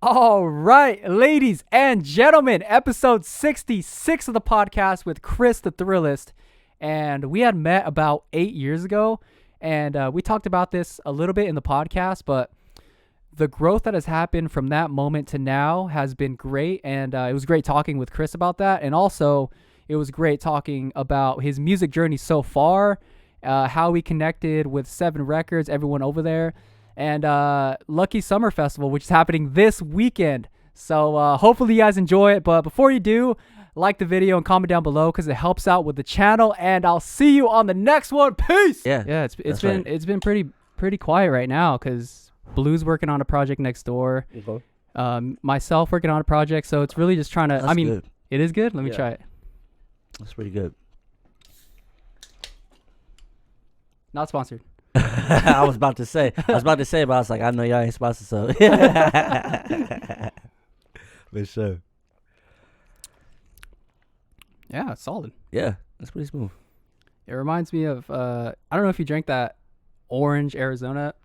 All right, ladies and gentlemen, episode 66 of the podcast with Chris the Thrillist. And we had met about 8 years ago, and we talked about this a little bit in the podcast, but the growth that has happened from that moment to now has been great, and it was great talking with Chris about that. And also, it was great talking about his music journey so far, how he connected with 7 Records, everyone over there, and Lucky Summer Festival, which is happening this weekend. So hopefully you guys enjoy it. But before you do, like the video and comment down below because it helps out with the channel. And I'll see you on the next one. Peace. Yeah. It's been pretty quiet right now because Blue's working on a project next door. Okay. Myself working on a project. So it's really just trying to. That's good. It is good. Let me try it. That's pretty good. Not sponsored. I was about to say, but I was like, I know y'all ain't sponsored, so. For sure. Yeah, it's solid. Yeah, that's pretty smooth. It reminds me of, I don't know if you drank that orange Arizona.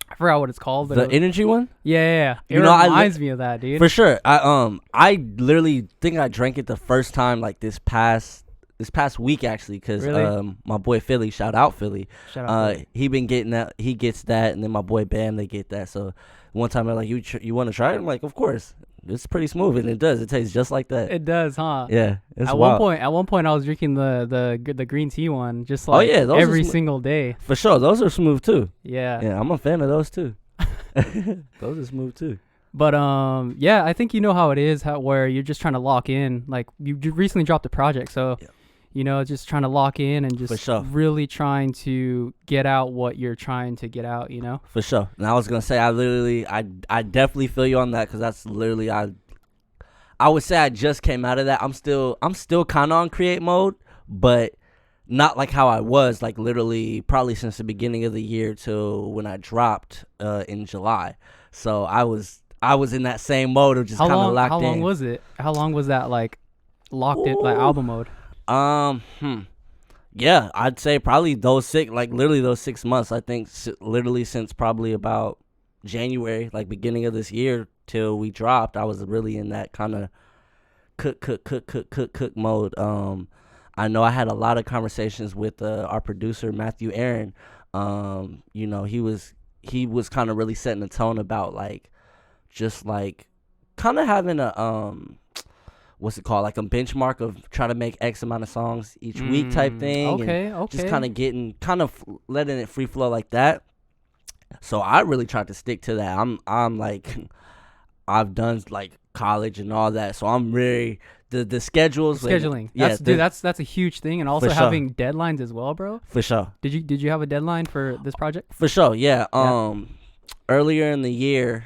I forgot what it's called. But The energy one? Yeah. It reminds me of that, dude. For sure. I literally think I drank it the first time like this past week actually, because Really? my boy Philly, shout out Philly. Philly. He been getting that. He gets that, and then my boy Bam, they get that. So one time I'm like, you want to try it? I'm like, of course. It's pretty smooth, and it does. It tastes just like that. It does, huh? Yeah. It's at wild. one point, I was drinking the green tea one, just like those are every single day. For sure, those are smooth too. Yeah. Yeah, I'm a fan of those too. Those are smooth too. But yeah, I think you know how it is, where you're just trying to lock in. Like you recently dropped a project, so. Yeah. You know, just trying to lock in and just For sure. really trying to get out what you're trying to get out, you know? For sure. And I was going to say, I definitely feel you on that, because that's literally, I would say I just came out of that. I'm still kind of on create mode, but not like how I was, like literally probably since the beginning of the year till when I dropped in July. So I was in that same mode of just kind of locked in. How long was it? How long was that, like, locked in, like, album mode? Yeah, I'd say probably those 6 months. I think literally since probably about January, like beginning of this year till we dropped, I was really in that kind of cook mode. I know I had a lot of conversations with our producer Matthew Aaron. You know, he was kind of really setting the tone about like just like kind of having a what's it called, like a benchmark of trying to make X amount of songs each week type thing. Okay. Just kind of letting it free flow like that. So I really tried to stick to that. I'm like, I've done like college and all that, so I'm really the schedules. Scheduling. That's a huge thing, and also having deadlines as well, bro. For sure. Did you have a deadline for this project? For sure. Yeah. Earlier in the year,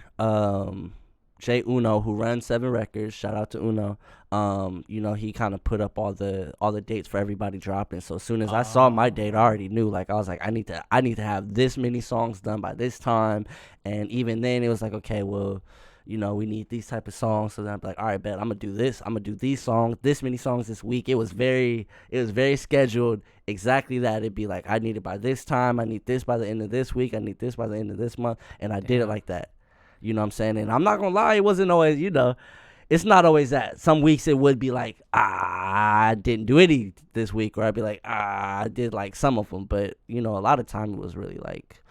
Jay Uno, who runs 7 Records, shout out to Uno. You know, he kind of put up all the dates for everybody dropping. So as soon as I saw my date, I already knew. Like I was like, I need to have this many songs done by this time. And even then, it was like, okay, well, you know, we need these type of songs. So then I'm like, all right, bet I'm gonna do this. I'm gonna do these songs, this many songs this week. It was very scheduled. Exactly that. It'd be like, I need it by this time. I need this by the end of this week. I need this by the end of this month. And I did it like that. You know what I'm saying? And I'm not gonna lie, it wasn't always, you know, it's not always that. Some weeks it would be like, I didn't do any this week, or I'd be like, I did like some of them. But, you know, a lot of time it was really like,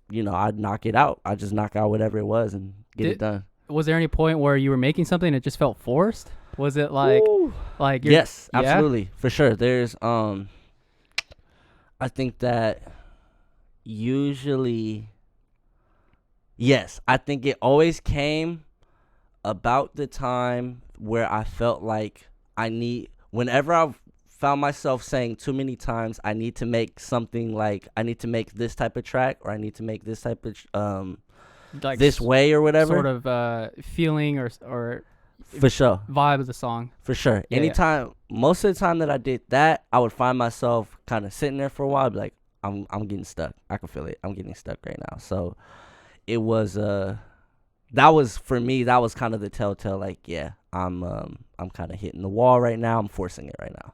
you know, I'd knock it out. I'd just knock out whatever it was and get it done. Was there any point where you were making something and it just felt forced? Was it like, yes, absolutely. For sure. There's, I think that usually, yes, I think it always came about the time where I felt like whenever I've found myself saying too many times, I need to make something, like I need to make this type of track, or I need to make this type of like this way or whatever sort of feeling or for sure vibe of the song. For sure. Anytime, most of the time that I did that, I would find myself kind of sitting there for a while. I'd be like, I'm getting stuck. I can feel it. I'm getting stuck right now. So it was that was, for me, that was kind of the telltale, like, yeah, I'm kind of hitting the wall right now. I'm forcing it right now.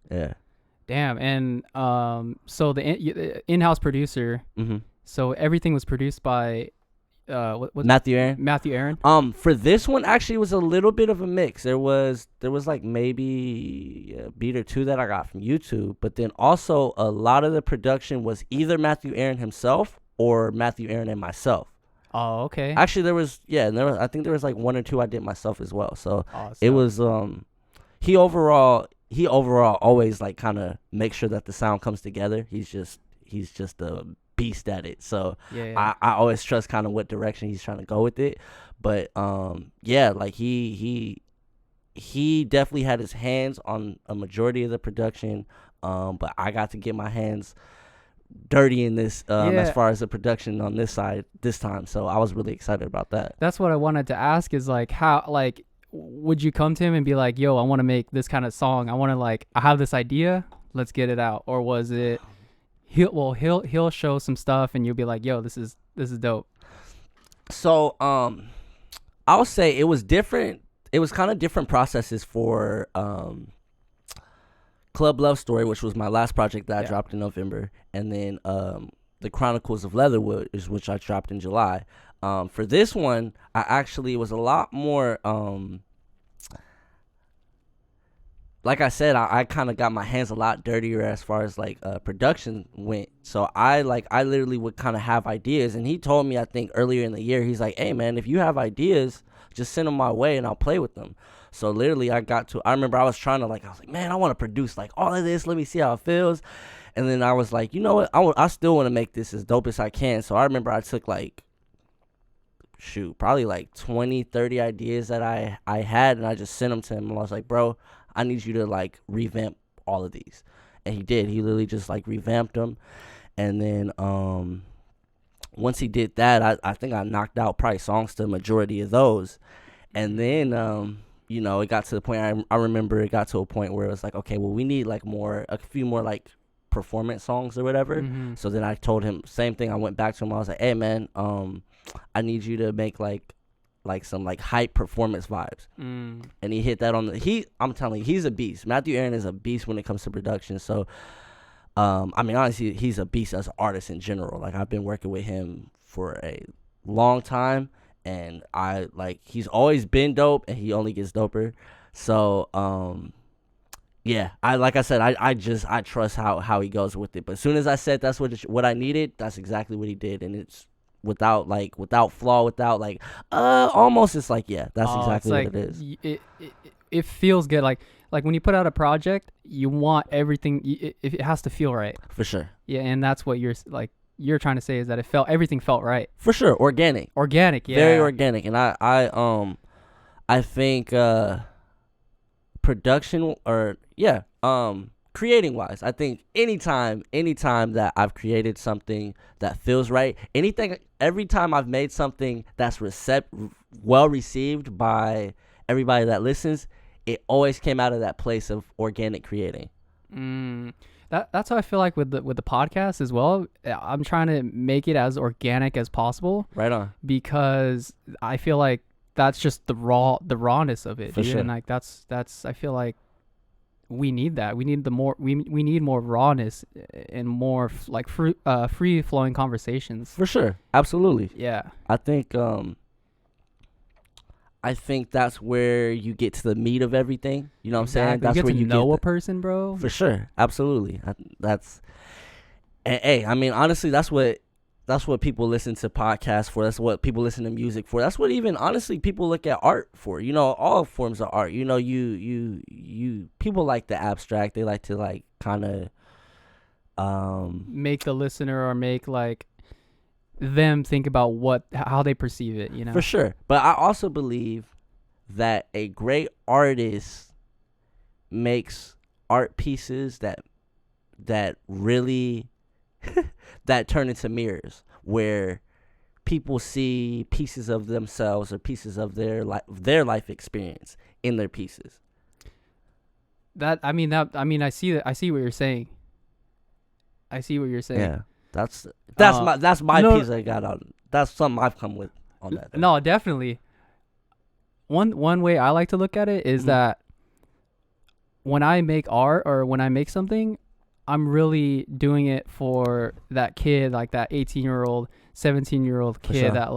Yeah. Damn. And so the in-house producer, Mm-hmm. so everything was produced by what Matthew Aaron. Matthew Aaron. For this one, actually, it was a little bit of a mix. There was like maybe a beat or two that I got from YouTube, but then also a lot of the production was either Matthew Aaron himself or Matthew Aaron and myself. Oh, okay. Actually, I think there was like one or two I did myself as well. So Awesome. it was he overall always like kind of makes sure that the sound comes together. He's just a beast at it. So yeah. I always trust kind of what direction he's trying to go with it. But like he definitely had his hands on a majority of the production. But I got to get my hands dirty in this as far as the production on this side this time. So I was really excited about that. That's what I wanted to ask is like how like would you come to him and be like, yo, I want to make this kind of song. I want to like I have this idea. Let's get it out. Or was it he'll show some stuff and you'll be like, yo, this is dope. So I'll say it was different. It was kind of different processes for Club Love Story, which was my last project that I dropped in November, and then The Chronicles of Leatherwood, which I dropped in July. For this one, I actually was a lot more like I said, I kind of got my hands a lot dirtier as far as like production went. So I literally would kind of have ideas, and he told me, I think earlier in the year, he's like, hey man, if you have ideas, just send them my way and I'll play with them. So literally I remember I was trying to I was like, man, I want to produce like all of this. Let me see how it feels. And then I was like, you know what? I still want to make this as dope as I can. So I remember I took probably like 20, 30 ideas that I had, and I just sent them to him. And I was like, bro, I need you to like revamp all of these. And he did. He literally just like revamped them. And then once he did that, I think I knocked out probably songs to the majority of those. And then it got to the point, I remember it got to a point where it was like, okay, well, we need like a few more like performance songs or whatever. Mm-hmm. So then I told him same thing. I went back to him. I was like, hey man, I need you to make like some like hype performance vibes. And he hit that I'm telling you, he's a beast. Matthew Aaron is a beast when it comes to production. So I mean, honestly, he's a beast as an artist in general. Like I've been working with him for a long time, and he's always been dope, and he only gets doper. So I trust how he goes with it. But as soon as I said that's what I needed, that's exactly what he did, and it's without flaw, without almost, it's like, yeah, that's exactly what it is. It feels good. Like when you put out a project, you want everything. It has to feel right. For sure. Yeah, and that's what you're trying to say is that everything felt right. For sure, organic. Organic, yeah. Very organic, and I think production creating wise, I think anytime that I've created something that feels right, every time I've made something that's well received by everybody that listens, it always came out of that place of organic creating. That's how I feel like with the podcast as well. I'm trying to make it as organic as possible. Right on. Because I feel like that's just the rawness of it. For sure. And like that's I feel like we need that. We need we need more rawness and more free flowing conversations. For sure. Absolutely. Yeah. I think that's where you get to the meat of everything. You know what I'm saying? That's where you know a person, bro. For sure. Absolutely. Hey, I mean, honestly, that's what people listen to podcasts for. That's what people listen to music for. That's what even, honestly, people look at art for. You know, all forms of art. You know, you people like the abstract. They like to kind of make the listener or make them think about how they perceive it, you know. For sure. But I also believe that a great artist makes art pieces that really that turn into mirrors, where people see pieces of themselves or pieces of their life experience in their pieces. I see what you're saying. Yeah. That's my piece I got out. That's something I've come with on that. No, definitely. One way I like to look at it is that when I make art or when I make something, I'm really doing it for that kid, like that 18-year-old, 17-year-old kid that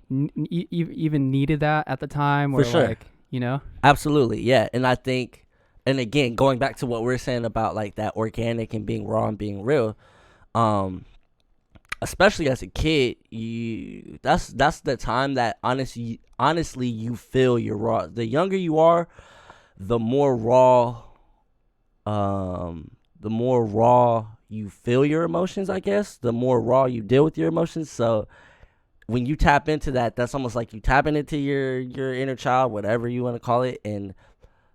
even needed that at the time, For or sure. like, you know? Absolutely, yeah. And I think, and again, going back to what we're saying about like that organic and being raw and being real, um, especially as a kid, that's the time that honestly you feel you're raw. The younger you are, the more raw, the more raw you feel your emotions. I guess the more raw you deal with your emotions. So when you tap into that, that's almost like you tapping into your inner child, whatever you want to call it, and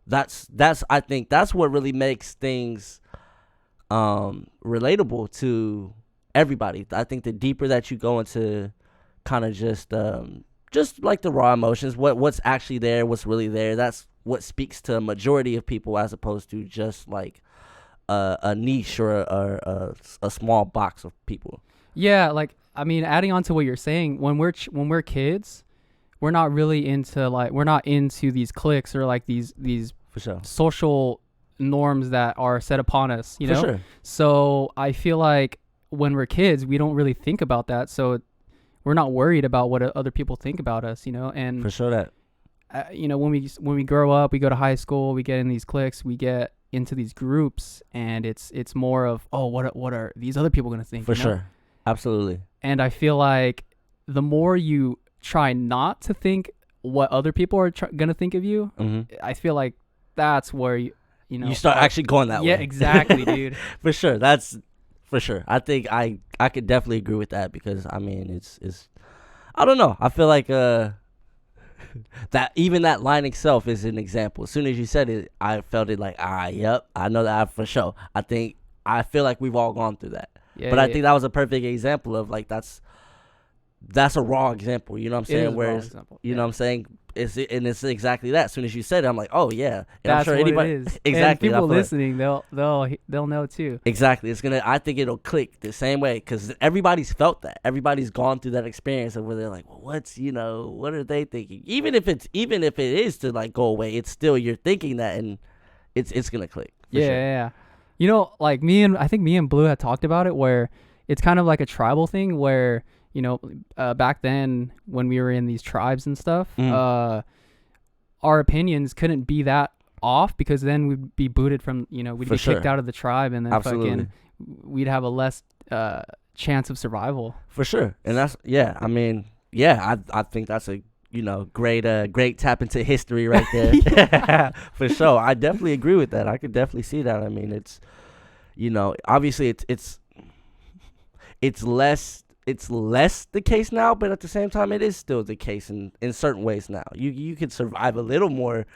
that's I think that's what really makes things relatable to everybody. I think the deeper that you go into kind of just like the raw emotions, what's actually there, what's really there, that's what speaks to a majority of people as opposed to just like a niche or a small box of people. Yeah, like I mean, adding on to what you're saying, when we're kids, we're not really into like we're not into these cliques or like these For sure. social norms that are set upon us, you For know? sure. So I feel like when we're kids, we don't really think about that. So we're not worried about what other people think about us, you know? And For sure that. you know, when we grow up, we go to high school, we get in these cliques, we get into these groups, and it's more of, oh, what are these other people going to think? For you know? sure. Absolutely. And I feel like the more you try not to think what other people are going to think of you, I feel like that's where you know, you start actually going that way. Yeah, exactly, dude. For sure. That's for sure. I think I could definitely agree with that because I mean it's I don't know. I feel like that even that line itself is an example. As soon as you said it, I felt it like, yep, I know that for sure. I feel like we've all gone through that. Yeah, But yeah, I think that was a perfect example of like that's a raw example. You know what I'm it is saying? a wrong Whereas example. you know what I'm saying? It's exactly that. As soon as you said it, I'm like, oh yeah. And That's I'm sure what anybody it is. exactly. And I people feel like- listening, they'll know too. Exactly. I think it'll click the same way because everybody's felt that. Everybody's gone through that experience of where they're like, well, what are they thinking? Even if it is to like go away, it's still you're thinking that and it's going to click. Yeah, Sure. yeah. You know, like I think me and Blue had talked about it where it's kind of like a tribal thing where, you know, back then when we were in these tribes and stuff, our opinions couldn't be that off because then we'd be booted from, you know, we'd For be kicked sure. out of the tribe and then Absolutely. fucking we'd have a less chance of survival. For sure. And that's, yeah, I mean, yeah, I think that's a, you know, great tap into history right there. For sure. I definitely agree with that. I could definitely see that. I mean, it's, you know, obviously it's less the case now, but at the same time it is still the case in certain ways now. You could survive a little more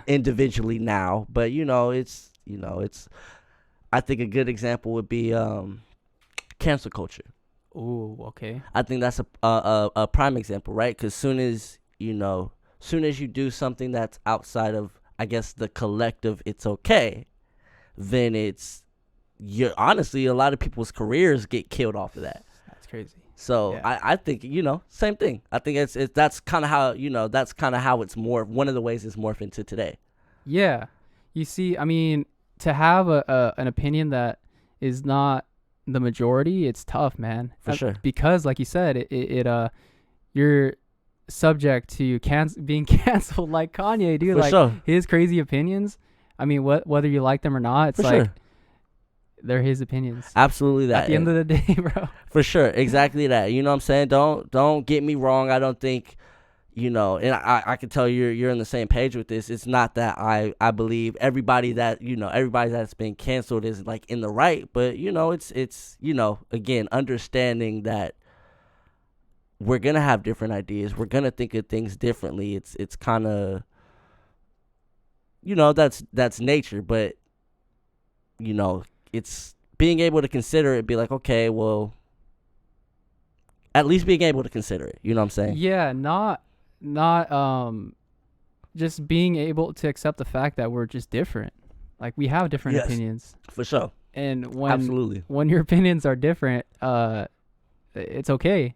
individually now, but it's I think a good example would be cancel culture. Ooh, okay. I think that's a prime example, right? Because soon as you do something that's outside of, I guess, the collective, it's okay, then honestly, a lot of people's careers get killed off of that. That's crazy. So Yeah. I think same thing. I think that's kind of how it's more one of the ways it's morphed into today. Yeah. You see, I mean, to have an opinion that is not the majority, it's tough, man. For sure. Because like you said, you're subject to being canceled like Kanye, dude. For like sure. his crazy opinions. I mean, whether you like them or not, it's For like sure. they're his opinions. Absolutely that. At the end of the day, bro. For sure. Exactly that. You know what I'm saying? Don't get me wrong. I don't think, and I can tell you're on the same page with this. It's not that I believe everybody that's been canceled is like in the right, but it's again, understanding that we're going to have different ideas. We're going to think of things differently. It's kind of, that's nature, but it's being able to consider it, be like, okay, well, at least being able to consider it. You know what I'm saying? Yeah, not just being able to accept the fact that we're just different. Like we have different Yes. opinions. For sure. And Absolutely. when your opinions are different, it's okay.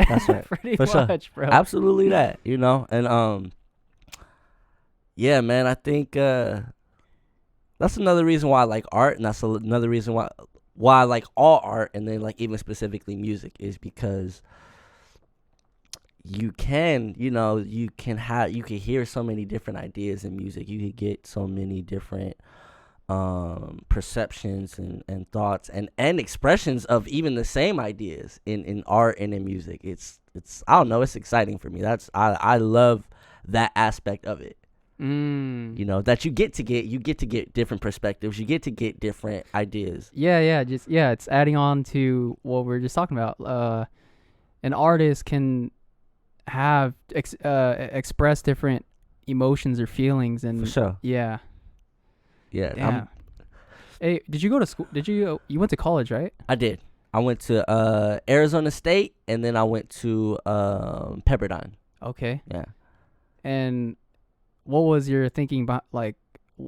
That's right. Pretty For sure. much, bro. Absolutely that, and yeah, man, I think that's another reason why I like art, and that's another reason why I like all art, and then like even specifically music, is because you can, you can hear so many different ideas in music. You could get so many different perceptions and thoughts and expressions of even the same ideas in art and in music. It's I don't know, it's exciting for me. I love that aspect of it. That you get to get different perspectives. You get to get different ideas. It's adding on to what we were just talking about. An artist can have express different emotions or feelings, and For sure. Yeah. Yeah. Hey, did you go to school? You went to college, right? I did. I went to Arizona State, and then I went to Pepperdine. Okay. Yeah. And what was your thinking about, like,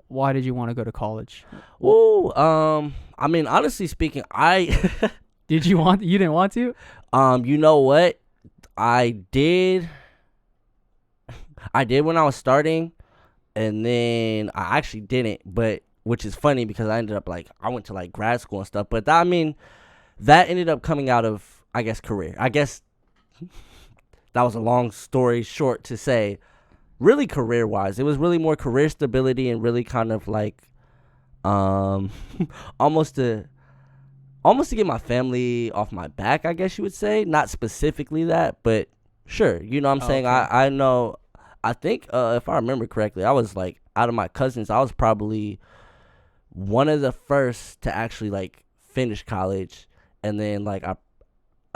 why did you want to go to college? I mean, honestly speaking, you didn't want to? You know what? I did when I was starting, and then I actually didn't, but which is funny because I ended up I went to grad school and stuff, but that ended up coming out of, I guess, career. I guess that was a long story short to say, really career wise, it was really more career stability and really kind of almost to get my family off my back, I guess you would say. Not specifically that, but sure, you know what I'm saying? Okay. I know, I think if I remember correctly, I was out of my cousins, I was probably one of the first to actually finish college. And then I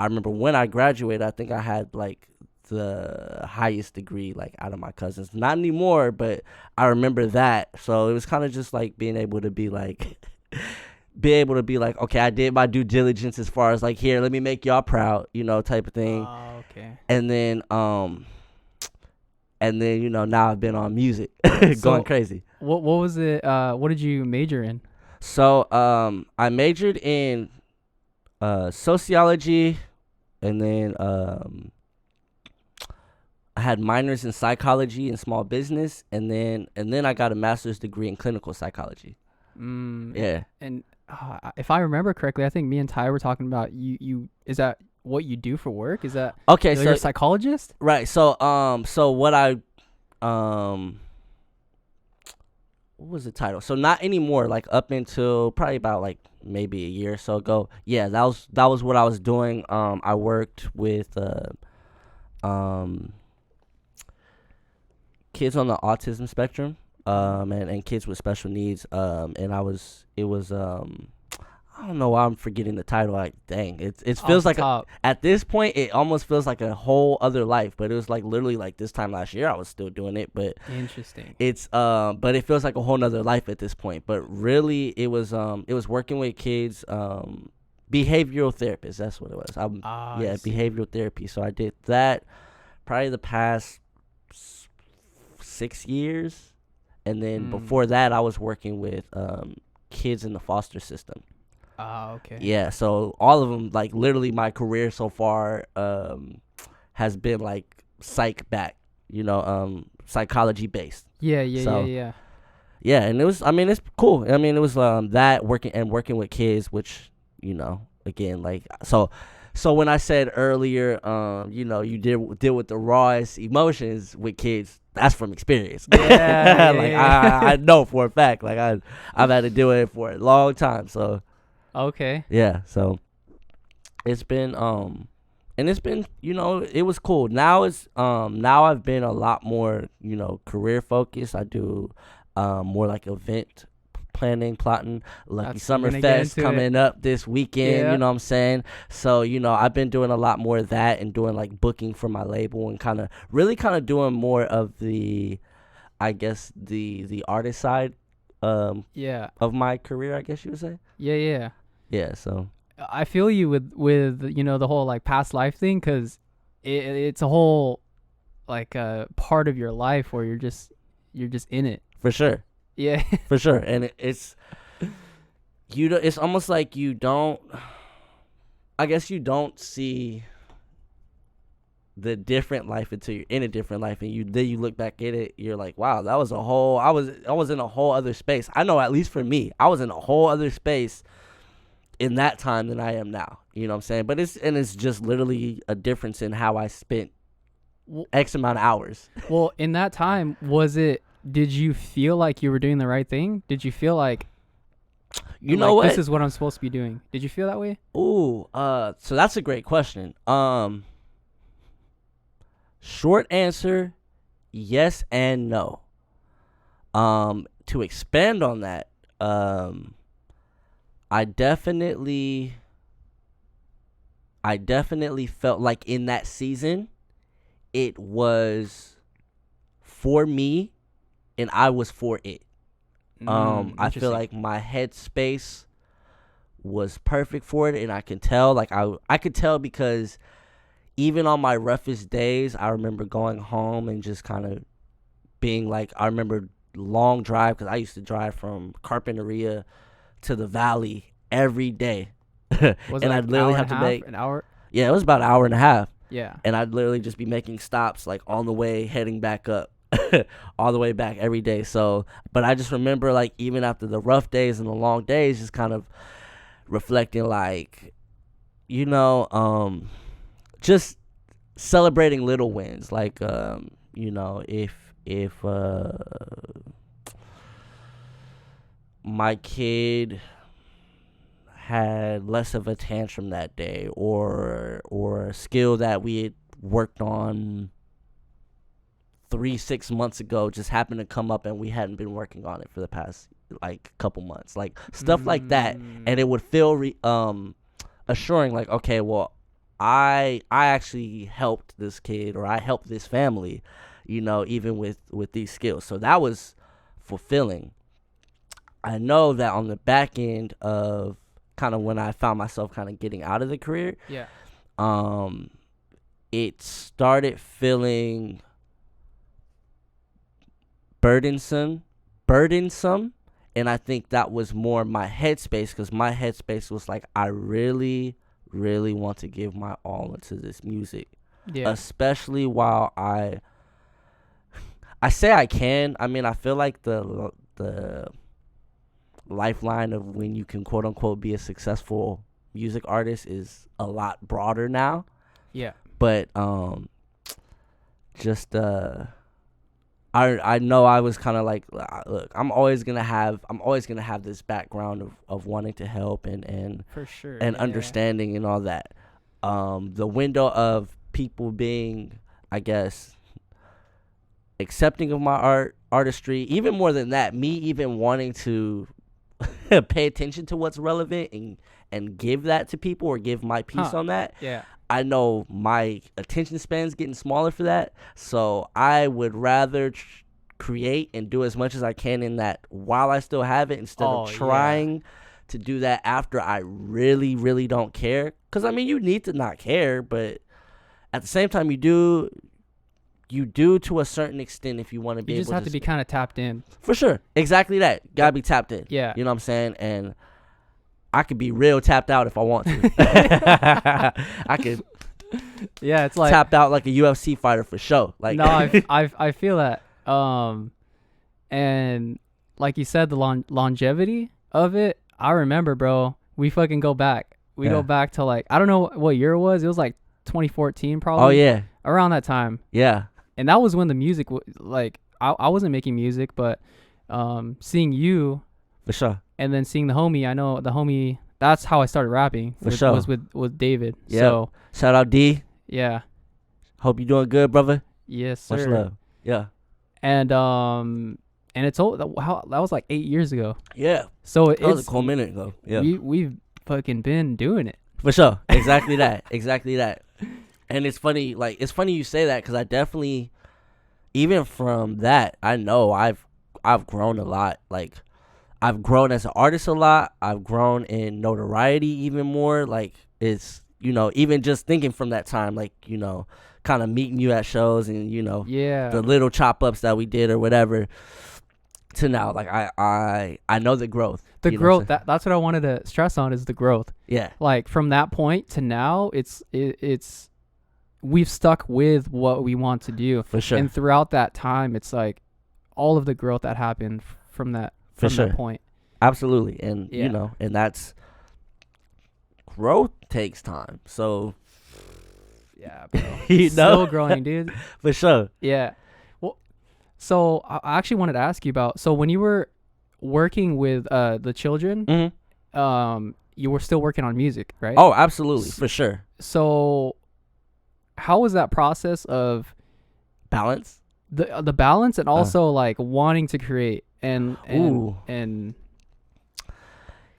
remember when I graduated, I think I had the highest degree out of my cousins. Not anymore, but I remember that. So it was kind of just being able to be okay, I did my due diligence as far as here, let me make y'all proud, type of thing. Oh, okay. And then now I've been on music, going crazy. What was it? What did you major in? So I majored in sociology, and then I had minors in psychology and small business, and then I got a master's degree in clinical psychology. Yeah. And if I remember correctly, I think me and Ty were talking about you. Is that what you do for work? Is that okay? So you're a psychologist, right? So what I what was the title? So not anymore. Up until probably about maybe a year or so ago. Yeah, that was what I was doing. I worked with kids on the autism spectrum, and kids with special needs. And it was I don't know why I'm forgetting the title. Dang, it feels at this point it almost feels like a whole other life. But it was literally this time last year I was still doing it. But interesting. It's but it feels like a whole nother life at this point. But really it was working with kids, behavioral therapists. That's what it was. Behavioral therapy. So I did that probably the past 6 years, and then before that I was working with kids in the foster system. Okay. Yeah, so all of them, literally my career so far has been psych back, psychology based. Yeah. Yeah, and it was, I mean, it's cool. I mean, it was that working with kids, which, again, so when I said earlier, you deal with the rawest emotions with kids, that's from experience. Yeah. I know for a fact. I've had to deal with it for a long time. So okay. yeah, so it's been and it's been, it was cool. Now I've been a lot more, career focused. I do more event planning, plotting. Lucky Summer Fest coming up this weekend. Yeah. You know what I'm saying? So I've been doing a lot more of that and doing booking for my label and kind of doing more of the, I guess, the artist side of my career, I guess you would say. Yeah, so I feel you with the whole past life thing, because it's a whole part of your life where you're just in it. For sure. Yeah. For sure. And it's almost like you don't see the different life until you're in a different life, and you look back at it, you're like, wow, that was I was in a whole other space. I know, at least for me, I was in a whole other space in that time than I am now. You know what I'm saying? But it's just literally a difference in how I spent X amount of hours. Well, in that time, did you feel like you were doing the right thing? Did you feel like, you know what? This is what I'm supposed to be doing? Did you feel that way? Ooh, so that's a great question. Short answer, yes and no. To expand on that, I definitely felt like in that season, it was for me, and I was for it. I feel like my headspace was perfect for it, and I can tell. Like I could tell because even on my roughest days, I remember going home and just kind of being like, I remember long drive because I used to drive from Carpinteria to the Valley every day, Was and it I'd literally have to make an hour? Yeah, it was about an hour and a half. Yeah. And I'd literally just be making stops like on the way heading back up, all the way back every day. So, but I just remember like even after the rough days and the long days, just kind of reflecting like, just celebrating little wins. Like, if my kid had less of a tantrum that day, or a skill that we had worked on 3-6 months ago just happened to come up and we hadn't been working on it for the past like couple months, like stuff like that, and it would feel assuring, like, okay, well, I actually helped this kid, or I helped this family, even with these skills. So that was fulfilling. I know that on the back end of kind of when I found myself kind of getting out of the career, it started feeling burdensome, and I think that was more my headspace, because my headspace was like, I really, really want to give my all into this music, especially while I say I can. I mean, I feel like the lifeline of when you can quote unquote be a successful music artist is a lot broader now. Yeah. But I know I was kind of like, look, I'm always gonna have this background of wanting to help and for sure, and understanding and all that. The window of people being, I guess, accepting of my artistry, even more than that, me even wanting to pay attention to what's relevant and give that to people, or give my piece on that. Yeah. I know my attention span's getting smaller for that, so I would rather create and do as much as I can in that while I still have it, instead of trying to do that after I really, really don't care. Because, I mean, you need to not care, but at the same time, you do to a certain extent if you want to be able to. You just have to be kind of tapped in. For sure. Exactly that. Gotta be tapped in. Yeah. You know what I'm saying? And I could be real tapped out if I want to. I could. Yeah, it's like tapped out like a UFC fighter for sure. Like, no, I feel that. And like you said, the longevity of it. I remember, bro. We fucking go back. We go back to like, I don't know what year it was. It was like 2014 probably. Oh yeah. Around that time. Yeah. And that was when the music I wasn't making music, but seeing you for sure. And then seeing the homie, I know the homie, that's how I started rapping. For sure. Was with David. Yeah. So shout out D. Yeah. Hope you doing good, brother. Yes, sir. Much love. Yeah. And it's that was like 8 years ago. Yeah. So that was a cool minute ago. Yeah. We've fucking been doing it. For sure. Exactly that. Exactly that. And it's funny you say that, because I definitely, even from that, I know I've grown a lot. Like, I've grown as an artist a lot. I've grown in notoriety even more. Like, it's, even just thinking from that time, like, kind of meeting you at shows and, the little chop ups that we did or whatever, to now, like, I know the growth. The growth, that's what I wanted to stress on, is the growth. Yeah. Like, from that point to now, it's we've stuck with what we want to do. For sure. And throughout that time, it's like all of the growth that happened from that point. Absolutely. And and that's, growth takes time. So Yeah, bro. You know? Still growing, dude. For sure. Yeah. Well, so I actually wanted to ask you about, so when you were working with the children, you were still working on music, right? Oh, absolutely, for sure. So how was that process of Balance. the balance and also like wanting to create and Ooh. and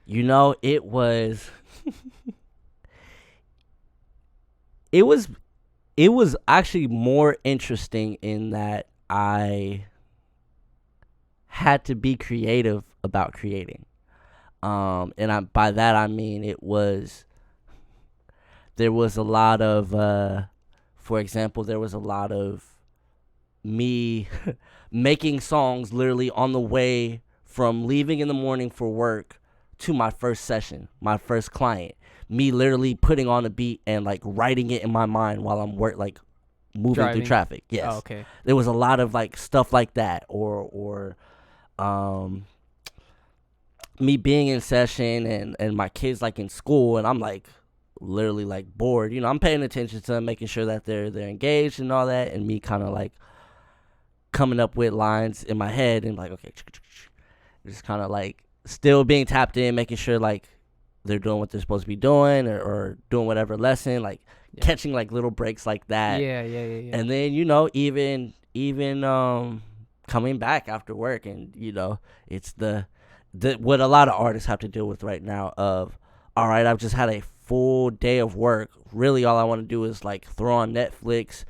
You know, it was it was actually more interesting in that I had to be creative about creating. By that I mean there was a lot of for example, there was a lot of me making songs literally on the way from leaving in the morning for work to my first session, my first client. Me literally putting on a beat and like writing it in my mind while I'm moving driving through traffic. Yes. Oh, okay. There was a lot of like stuff like that, or me being in session and my kids like in school, and I'm like literally like bored. You know, I'm paying attention to them, making sure that they're engaged and all that, and me kind of like coming up with lines in my head and like, okay, just kind of like still being tapped in, making sure like they're doing what they're supposed to be doing, or doing whatever lesson, like catching like little breaks like that. Yeah. And then, you know, even coming back after work, and you know, it's the what a lot of artists have to deal with right now of, all right, I've just had a full day of work. Really all I want to do is like throw on Netflix,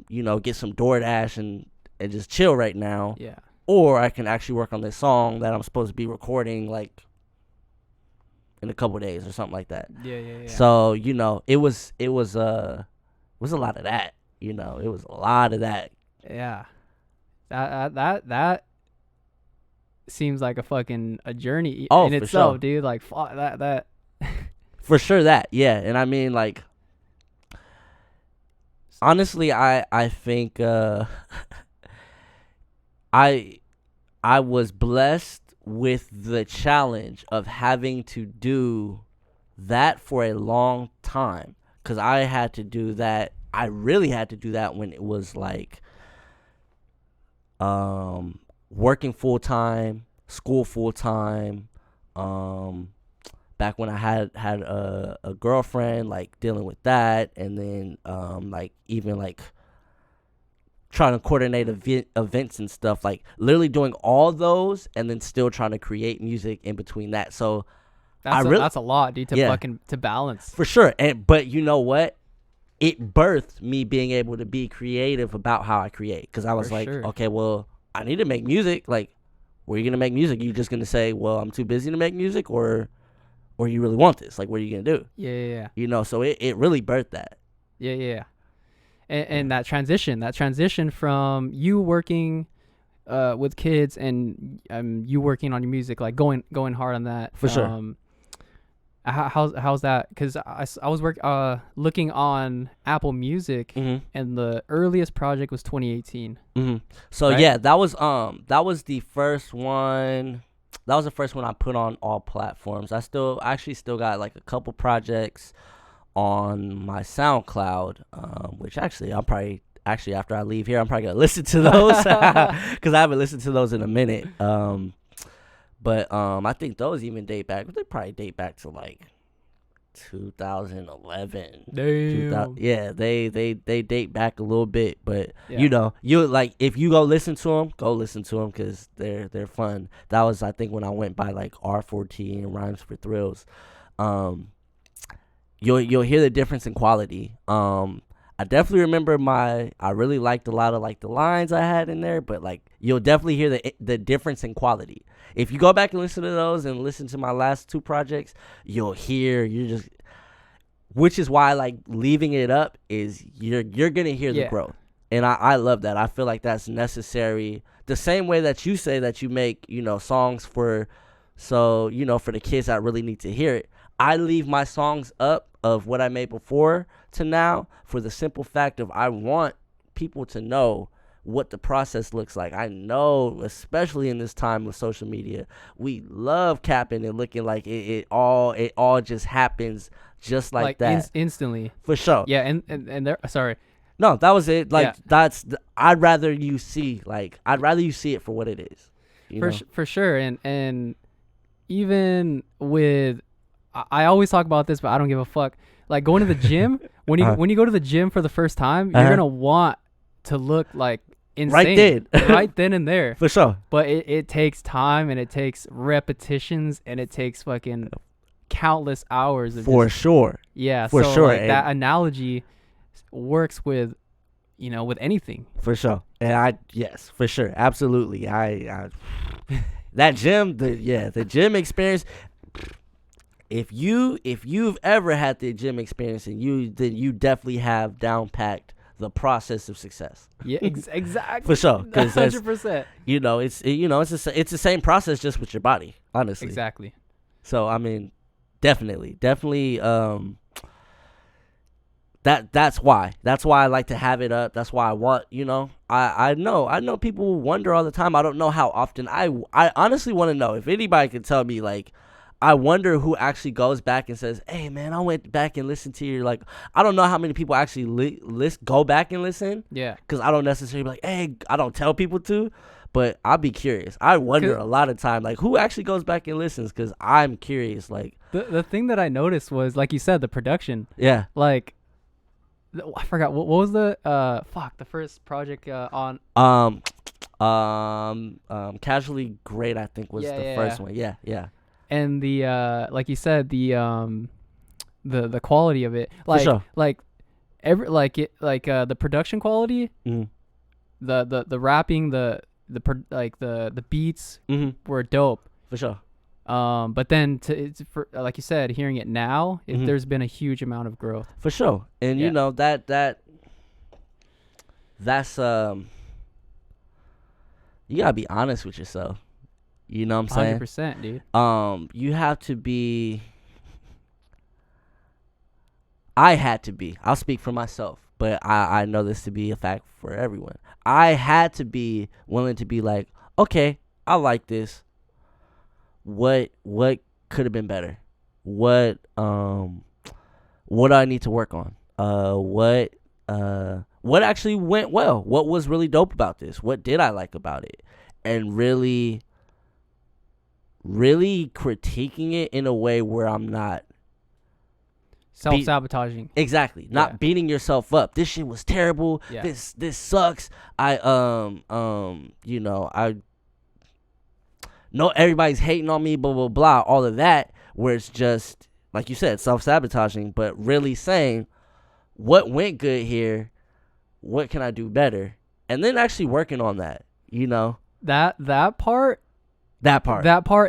you know, get some DoorDash and just chill right now. Yeah. Or I can actually work on this song that I'm supposed to be recording like in a couple of days or something like that. Yeah. So, you know, it was a lot of that, you know. It was a lot of that. Yeah. That seems like a journey in itself, sure. dude. Like fuck that. For sure that. Yeah. And I mean, like, honestly, I think I was blessed with the challenge of having to do that for a long time, because I had to do that. I really had to do that when it was like working full time, school full time, back when I had a girlfriend, like dealing with that, and then like even like trying to coordinate events and stuff, like literally doing all those and then still trying to create music in between that. So that's a lot, dude, to balance. For sure. But you know what? It birthed me being able to be creative about how I create, because I was okay, well, I need to make music. Like, where are you gonna make music? You just gonna say, well, I'm too busy to make music, or you really want this? Like, what are you gonna do? Yeah. You know, so it really birthed that. Yeah. And that transition from you working with kids and you working on your music, like going hard on that. For sure. How's that? Because I was looking on Apple Music, and the earliest project was 2018. So right? yeah, that was the first one. That was the first one I put on all platforms. I still got like a couple projects on my SoundCloud, which actually I'm probably after I leave here, I'm probably gonna listen to those because I haven't listened to those in a minute. But I think those even date back. They probably date back to like 2011. Damn. Yeah, they date back a little bit, but you know, you like, if you go listen to them because they're fun. That was, I think, when I went by like R4T and Rhymes for Thrills. You'll hear the difference in quality. I definitely remember I really liked a lot of like the lines I had in there, but like you'll definitely hear the difference in quality. If you go back and listen to those and listen to my last two projects, you'll hear, which is why like leaving it up is you're gonna hear the growth. And I love that. I feel like that's necessary. The same way that you say that you make, you know, songs for the kids that really need to hear it. I leave my songs up of what I made before to now for the simple fact of I want people to know what the process looks like. I know, especially in this time with social media, we love capping and looking like it all just happens just like that. Instantly. For sure. Yeah, and there. Sorry. No, that was it. Like Yeah. I'd rather you see it for what it is. For sure. And even with, I always talk about this, but I don't give a fuck. Like going to the gym, when you go to the gym for the first time, you're gonna want to look like insane right then and there. For sure. But it takes time, and it takes repetitions, and it takes fucking countless hours. For sure. Yeah. For sure. Like, that analogy works with, with anything. For sure. And yes, for sure. Absolutely. I that gym, the gym experience. If you've ever had the gym experience, then you definitely have down packed the process of success. Yeah, exactly. For sure, 100%. It's the same process, just with your body, honestly. Exactly. So I mean, definitely. That's why I like to have it up. That's why I want, I know people wonder all the time. I don't know how often. I honestly want to know if anybody could tell me, like, I wonder who actually goes back and says, hey man, I went back and listened to your, like, I don't know how many people actually go back and listen. Yeah. Because I don't necessarily be like, hey, I don't tell people to, but I'll be curious. I wonder a lot of time, like, who actually goes back and listens, because I'm curious. Like, the thing that I noticed was, like you said, the production. Yeah. Like, I forgot what was the the first project on Casually Great, I think, was the first one. Yeah. And the like you said, the the quality of it, like, for sure. The production quality, the rapping, the beats were dope. For sure. But then for like you said, hearing it now, there's been a huge amount of growth. For sure. And that's you gotta be honest with yourself. You know what I'm saying? 100%, dude. You have to be. I had to be. I'll speak for myself, but I know this to be a fact for everyone. I had to be willing to be like, okay, I like this. What could have been better? What do I need to work on? What actually went well? What was really dope about this? What did I like about it? And really critiquing it in a way where I'm not self-sabotaging. Exactly. Not beating yourself up. This shit was terrible. Yeah. This sucks. I know everybody's hating on me, blah blah blah, all of that, where it's just, like you said, self-sabotaging, but really saying what went good here, what can I do better, and then actually working on that, that part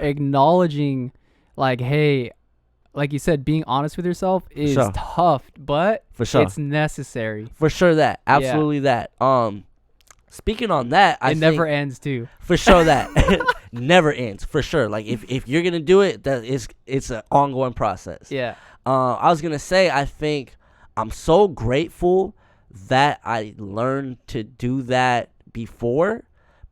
acknowledging, like, hey, like you said, being honest with yourself is tough, but for sure it's necessary. For sure. That absolutely that. Speaking on that, I think never ends too. For sure that never ends. For sure. Like if you're gonna do it, it's an ongoing process. Yeah. I was gonna say, I think I'm so grateful that I learned to do that before,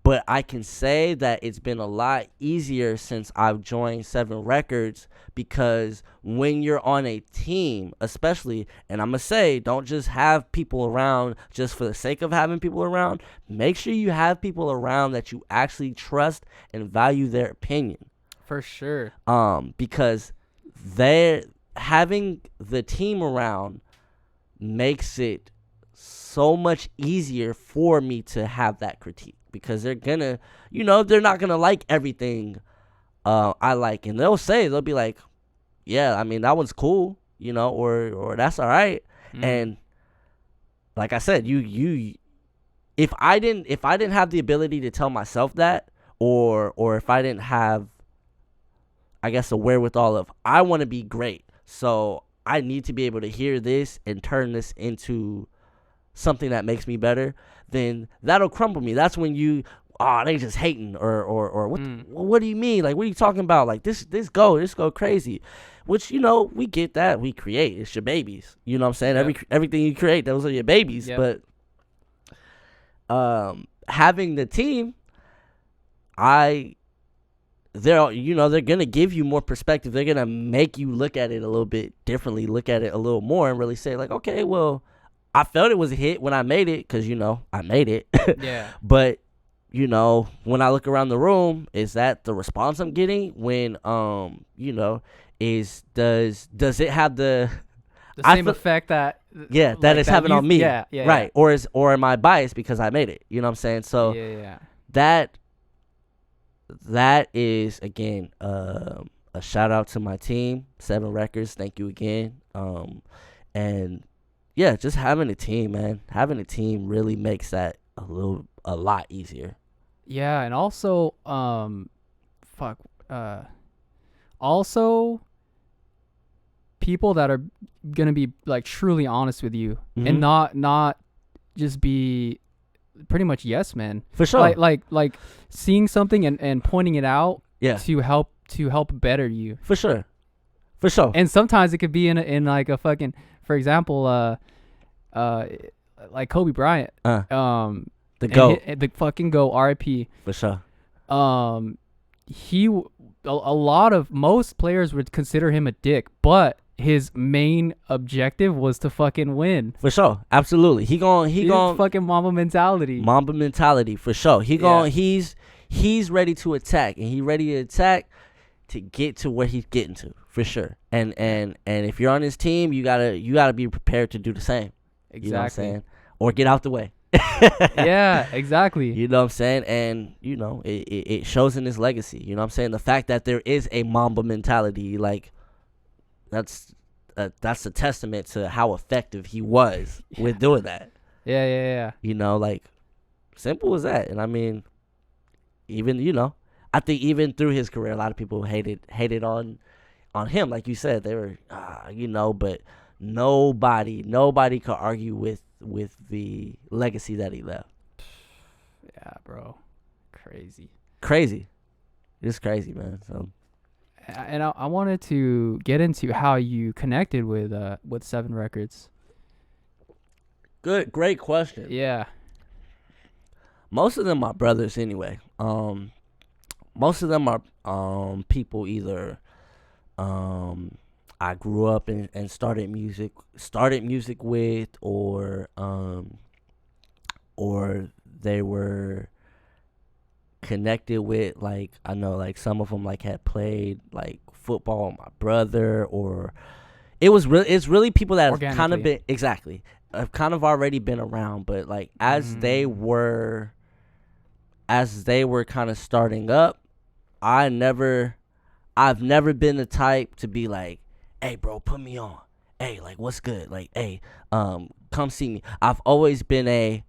but I can say that it's been a lot easier since I've joined 7 Records, because when you're on a team, especially, and I'm going to say, don't just have people around just for the sake of having people around. Make sure you have people around that you actually trust and value their opinion. For sure. Because having the team around makes it so much easier for me to have that critique, because they're gonna, they're not gonna like everything I like, and they'll be like, yeah, I mean, that one's cool, or that's all right. And like I said, if I didn't have the ability to tell myself that, or if I didn't have, I guess, the wherewithal of, I want to be great, so I need to be able to hear this and turn this into something that makes me better, then that'll crumble me. That's when they just hating, or what do you mean? Like, what are you talking about? Like, this go crazy. Which, we get that. We create. It's your babies. You know what I'm saying? Yep. Everything you create, those are your babies. Yep. But having the team, they're gonna give you more perspective. They're gonna make you look at it a little bit differently, look at it a little more, and really say like, okay, well, I felt it was a hit when I made it, because I made it. Yeah. But when I look around the room, is that the response I'm getting? When does it have the same effect that that like, it's that having on me? Yeah. Right. Or am I biased because I made it? You know what I'm saying? So yeah. that is, again, a shout out to my team, 7 Records. Thank you again. And yeah, just having a team, man. Having a team really makes that a lot easier. Yeah, and also, also people that are gonna be like truly honest with you, and not just be pretty much yes men. For sure. Like seeing something and pointing it out. Yeah. To help better you. For sure. And sometimes it could be in like a fucking, for example, like Kobe Bryant. The GOAT. The fucking GOAT, R.I.P. For sure. Most players would consider him a dick, but his main objective was to fucking win. For sure. Absolutely. He gon' fucking Mamba mentality. Mamba mentality, for sure. He's ready to attack, and he ready to attack to get to where he's getting to, for sure. And if you're on his team, you gotta be prepared to do the same. Exactly. You know what I'm saying? Or get out the way. Yeah, exactly. You know what I'm saying? And it shows in his legacy. You know what I'm saying? The fact that there is a Mamba mentality, like, that's a testament to how effective he was with doing that. Yeah. Like, simple as that. And I mean, even I think even through his career, a lot of people hated on him, like you said. They were but nobody could argue with the legacy that he left. Yeah, bro. Crazy. It's crazy, man. So, and I wanted to get into how you connected with 7 Records. Great question. Yeah. Most of them are brothers anyway. Most of them are people either I grew up and started music with, or they were connected with. Like, I know, like, some of them like had played like football with my brother, or it's really people that have kind of been have kind of already been around, but like as they were kind of starting up, I've never been the type to be like, hey, bro, put me on. Hey, like, what's good? Like, hey, come see me. I've always been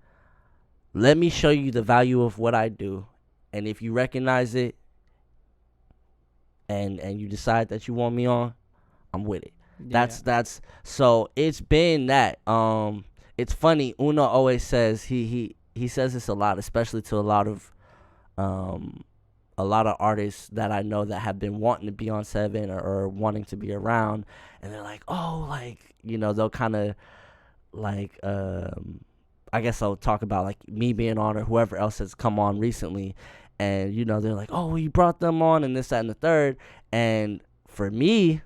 let me show you the value of what I do. And if you recognize it and you decide that you want me on, I'm with it. Yeah. That's so it's been that. It's funny, Uno always says he says this a lot, especially to a lot of artists that I know that have been wanting to be on 7 or wanting to be around, and they're like, oh, like, they'll kind of like, I guess I'll talk about like me being on or whoever else has come on recently, and they're like, oh, well, you brought them on and this, that, and the third. And for me,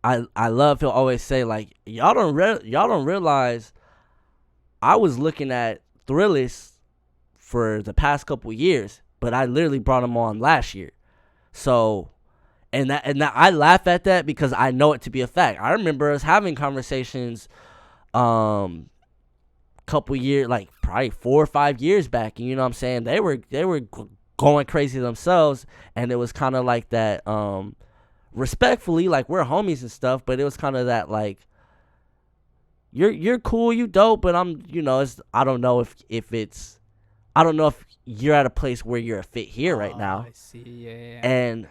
I love, he'll always say, like, y'all don't realize I was looking at Thrillist for the past couple years, but I literally brought him on last year. So, and that I laugh at that because I know it to be a fact. I remember us having conversations couple years, like probably 4 or 5 years back, and you know what I'm saying, they were going crazy themselves, and it was kind of like that, respectfully, like, we're homies and stuff, but it was kind of that, like, you're cool, you dope, but I'm, I don't know if you're at a place where you're a fit here right now. I see, yeah. And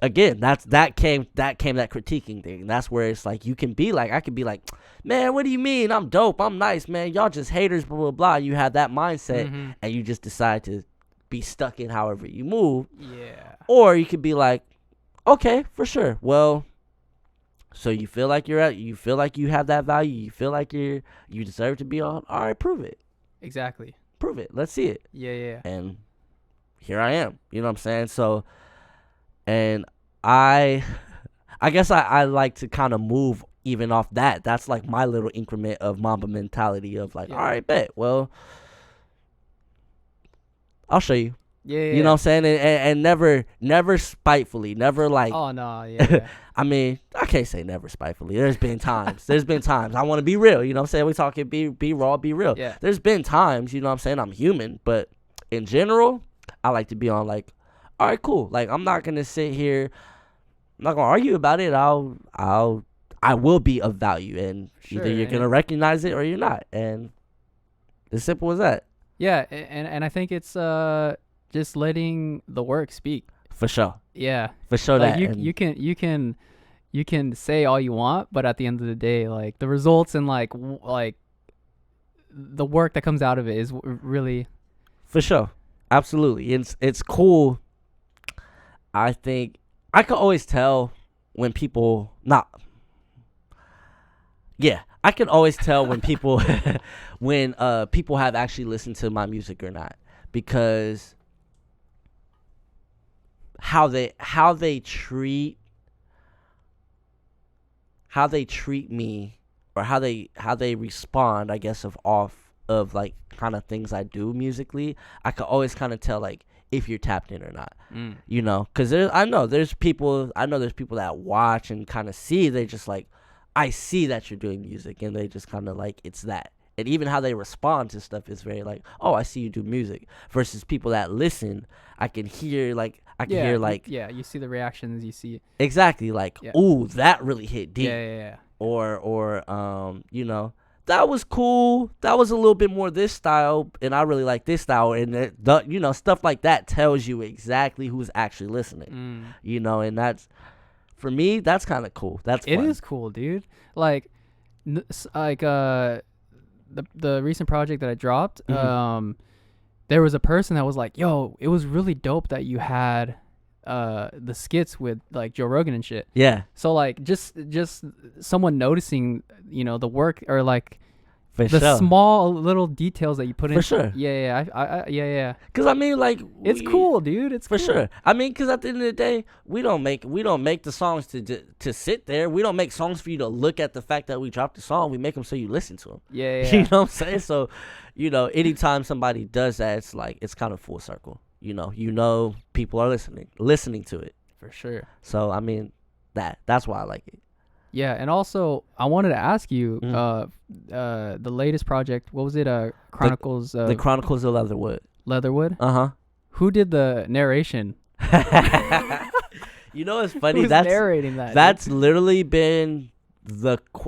again, that came that critiquing thing. And that's where it's like, you can be like, I could be like, man, what do you mean? I'm dope, I'm nice, man. Y'all just haters, blah, blah, blah. You have that mindset, and you just decide to be stuck in however you move. Yeah. Or you could be like, okay, for sure. Well, so you feel like you have that value, you feel like you deserve to be on, all right, prove it. Exactly. prove it. Let's see it. Yeah. And here I am. You know what I'm saying? So, and I guess I like to kind of move even off that. That's like my little increment of Mamba mentality of like, all right, bet. Well, I'll show you. Yeah. You know what I'm saying? And never spitefully, never like. Oh no, yeah. I mean, I can't say never spitefully. There's been times. I want to be real. You know what I'm saying? We talking be raw, be real. Yeah. There's been times, you know what I'm saying? I'm human, but in general, I like to be on like, all right, cool. Like I'm not gonna sit here. I'm not gonna argue about it. I will be of value, and Sure, either you're gonna recognize it or you're not, and as simple as that. Yeah, and I think it's just letting the work speak. For sure. Yeah. For sure. Like that you can say all you want, but at the end of the day, like the results and like the work that comes out of it is really. For sure. Absolutely. It's cool. I think I can always tell when people I can always tell when people when people have actually listened to my music or not, because how they treat me, or how they respond, I guess, of like kind of things I do musically, I can always kind of tell like if you're tapped in or not. You know, because I know there's people that watch and kind of see, they just like, I see that you're doing music, and they just kind of like, it's that. And even how they respond to stuff is very like, oh, I see you do music, versus people that listen, I can hear like, you see the reactions, you see exactly like, ooh, that really hit deep. Yeah. Or you know, that was cool. That was a little bit more this style, and I really like this style, and you know, stuff like that tells you exactly who's actually listening. You know, and that's, for me, that's kind of cool. It is cool, dude. Like the recent project that I dropped, there was a person that was like, yo, it was really dope that you had the skits with like Joe Rogan and shit. Yeah. So like just someone noticing, you know, the work, or like For the sure. small little details that you put in. For sure. Yeah. Because I mean, like, it's cool, dude. It's for cool. sure. I mean, because at the end of the day, we don't make the songs to sit there. We don't make songs for you to look at the fact that we dropped the song. We make them so you listen to them. Yeah. You know what I'm saying? So, you know, anytime somebody does that, it's like, it's kind of full circle. You know, people are listening to it. For sure. So I mean, that's why I like it. Yeah, and also I wanted to ask you, the latest project. What was it? Chronicles. The Chronicles of Leatherwood. Leatherwood. Who did the narration? You know, it's funny. Who's narrating that? That's literally been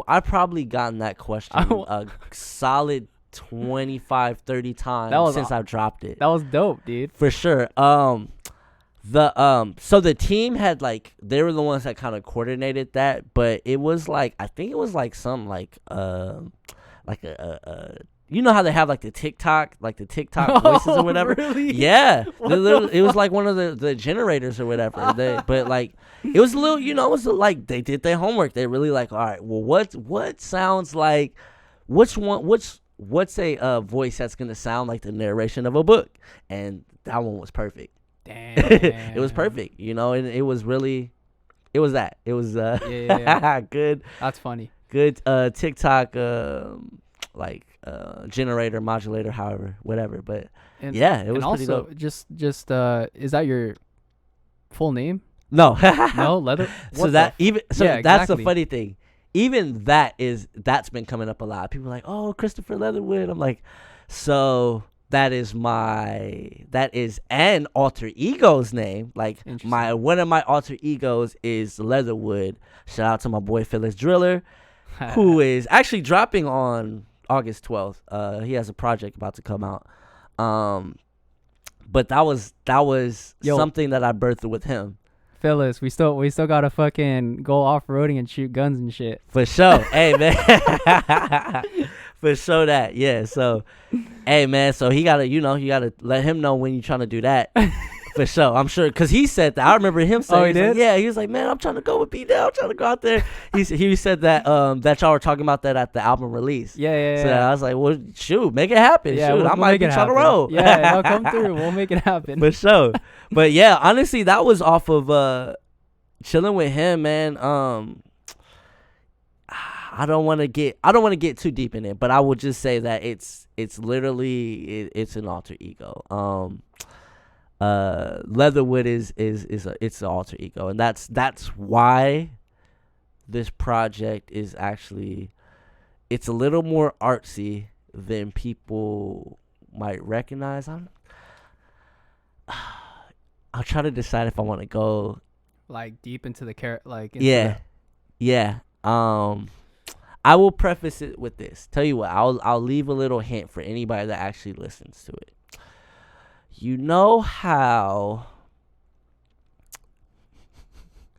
I've probably gotten that question a solid 25-30 times since I've dropped it. That was dope, dude. For sure. So the team had like, they were the ones that kind of coordinated that, but it was like, I think it was like some like you know how they have like the TikTok voices or whatever. Really? Yeah, it was like one of the generators or whatever. But like, it was a little, you know, it was like they did their homework. They really like, all right, well, what sounds like, what's a voice that's gonna sound like the narration of a book, and that one was perfect. Damn. It was perfect, you know, and it was good. That's funny. Good TikTok generator, modulator, whatever. But it was pretty dope. Just is that your full name? No. No, Leather. That's the exactly. funny thing. Even that's been coming up a lot. People are like, oh, Christopher Leatherwood. I'm like, so that is an alter ego's name. Like one of my alter egos is Leatherwood. Shout out to my boy Phyllis Driller, who is actually dropping on August 12th. He has a project about to come out. But that was something that I birthed with him. Phyllis, we still gotta fucking go off-roading and shoot guns and shit. For sure. Hey, man. For sure that. Yeah. So, hey, man. So you gotta let him know when you're trying to do that. For sure, I'm sure, because he said that. I remember him saying, he did? yeah, he was like, man, I'm trying to go with B-Down. I'm trying to go out there. He said that that y'all were talking about that at the album release. Yeah. So I was like, well, shoot, make it happen. Yeah, shoot, I might be trying to roll. Yeah, it'll come through. We'll make it happen. For sure. But yeah, honestly, that was off of chilling with him, man. I don't want to get too deep in it, but I will just say that it's literally it's an alter ego. Leatherwood is it's an alter ego, and that's why this project is actually, it's a little more artsy than people might recognize. I'll try to decide if I want to go like deep into the yeah. I will preface it with this. Tell you what, I'll leave a little hint for anybody that actually listens to it. You know how,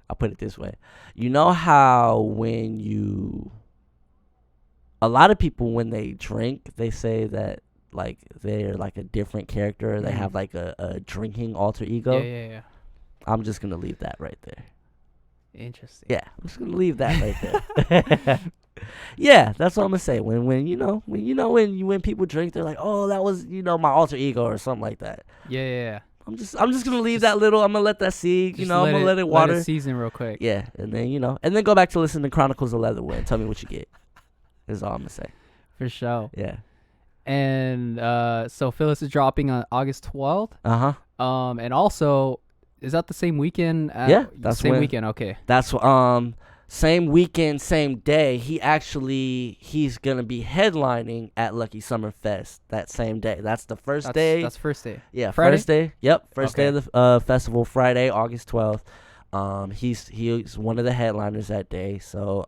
I'll put it this way. You know how a lot of people, when they drink, they say that like they're like a different character, or they have like a drinking alter ego. Yeah. I'm just going to leave that right there. Interesting. Yeah, I'm just going to leave that right there. Yeah, that's what I'm gonna say. When people drink, they're like, "Oh, that was my alter ego" or something like that. Yeah. I'm just gonna leave that little. I'm gonna let that seed. I'm gonna let it water. Let it season real quick. Yeah, and then go back to listen to Chronicles of Leatherwood and tell me what you get. Is all I'm gonna say. For sure. Yeah. And so Phyllis is dropping on August 12th. And also, is that the same weekend? Yeah, that's same weekend. Okay. That's same weekend, same day. He's gonna be headlining at Lucky Summer Fest that same day. That's the first day. That's first day. Yeah, Friday? First day. Yep, first day of the festival, Friday, August 12th. He's one of the headliners that day. So